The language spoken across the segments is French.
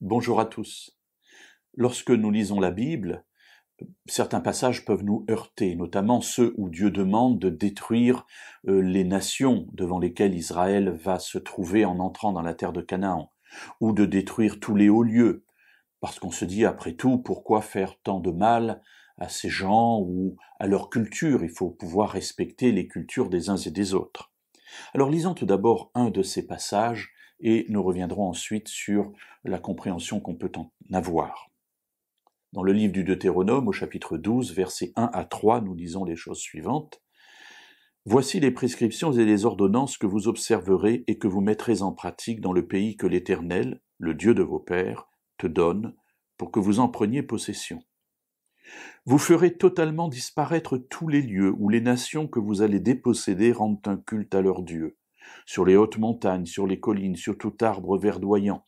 Bonjour à tous. Lorsque nous lisons la Bible, certains passages peuvent nous heurter, notamment ceux où Dieu demande de détruire les nations devant lesquelles Israël va se trouver en entrant dans la terre de Canaan, ou de détruire tous les hauts lieux, parce qu'on se dit, après tout, pourquoi faire tant de mal à ces gens ou à leur culture? Il faut pouvoir respecter les cultures des uns et des autres. Alors lisons tout d'abord un de ces passages et nous reviendrons ensuite sur la compréhension qu'on peut en avoir. Dans le livre du Deutéronome, au chapitre 12, versets 1 à 3, nous lisons les choses suivantes. « Voici les prescriptions et les ordonnances que vous observerez et que vous mettrez en pratique dans le pays que l'Éternel, le Dieu de vos pères, te donne pour que vous en preniez possession. Vous ferez totalement disparaître tous les lieux où les nations que vous allez déposséder rendent un culte à leur Dieu, sur les hautes montagnes, sur les collines, sur tout arbre verdoyant.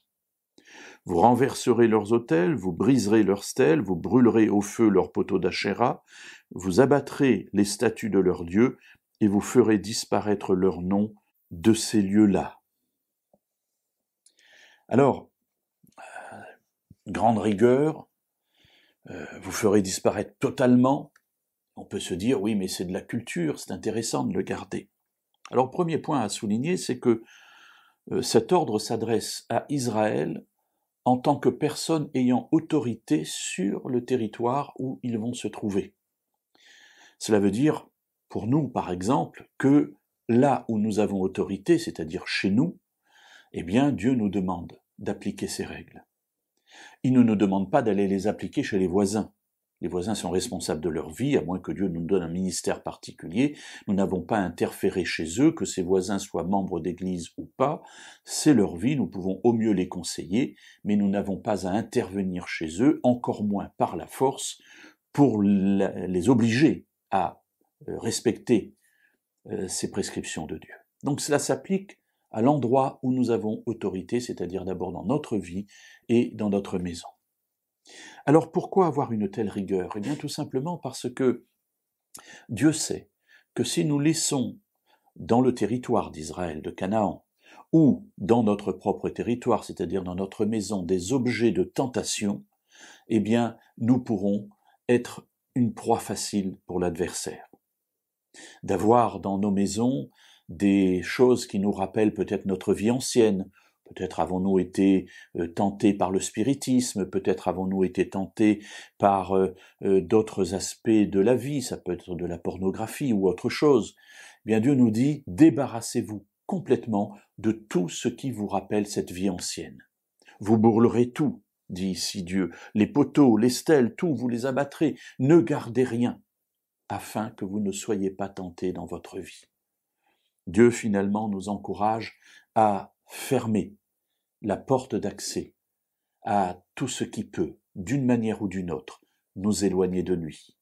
Vous renverserez leurs autels, vous briserez leurs stèles, vous brûlerez au feu leurs poteaux d'Achéra, vous abattrez les statues de leurs dieux, et vous ferez disparaître leur nom de ces lieux-là. » Alors, grande rigueur, vous ferez disparaître totalement. On peut se dire, oui, mais c'est de la culture, c'est intéressant de le garder. Alors, premier point à souligner, c'est que cet ordre s'adresse à Israël en tant que personne ayant autorité sur le territoire où ils vont se trouver. Cela veut dire, pour nous, par exemple, que là où nous avons autorité, c'est-à-dire chez nous, eh bien, Dieu nous demande d'appliquer ces règles. Il ne nous demande pas d'aller les appliquer chez les voisins. Les voisins sont responsables de leur vie, à moins que Dieu nous donne un ministère particulier. Nous n'avons pas interféré chez eux, que ces voisins soient membres d'église ou pas. C'est leur vie, nous pouvons au mieux les conseiller, mais nous n'avons pas à intervenir chez eux, encore moins par la force, pour les obliger à respecter ces prescriptions de Dieu. Donc cela s'applique à l'endroit où nous avons autorité, c'est-à-dire d'abord dans notre vie et dans notre maison. Alors pourquoi avoir une telle rigueur? Eh bien tout simplement parce que Dieu sait que si nous laissons dans le territoire d'Israël, de Canaan, ou dans notre propre territoire, c'est-à-dire dans notre maison, des objets de tentation, eh bien nous pourrons être une proie facile pour l'adversaire. D'avoir dans nos maisons des choses qui nous rappellent peut-être notre vie ancienne. Peut-être avons-nous été tentés par le spiritisme, peut-être avons-nous été tentés par d'autres aspects de la vie, ça peut être de la pornographie ou autre chose. Eh bien Dieu nous dit, débarrassez-vous complètement de tout ce qui vous rappelle cette vie ancienne. Vous brûlerez tout, dit ici Dieu, les poteaux, les stèles, tout, vous les abattrez, ne gardez rien, afin que vous ne soyez pas tentés dans votre vie. Dieu finalement nous encourage à fermer la porte d'accès à tout ce qui peut, d'une manière ou d'une autre, nous éloigner de lui.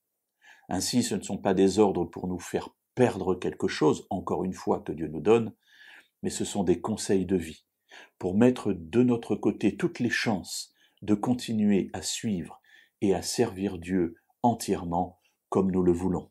Ainsi, ce ne sont pas des ordres pour nous faire perdre quelque chose, encore une fois, que Dieu nous donne, mais ce sont des conseils de vie, pour mettre de notre côté toutes les chances de continuer à suivre et à servir Dieu entièrement comme nous le voulons.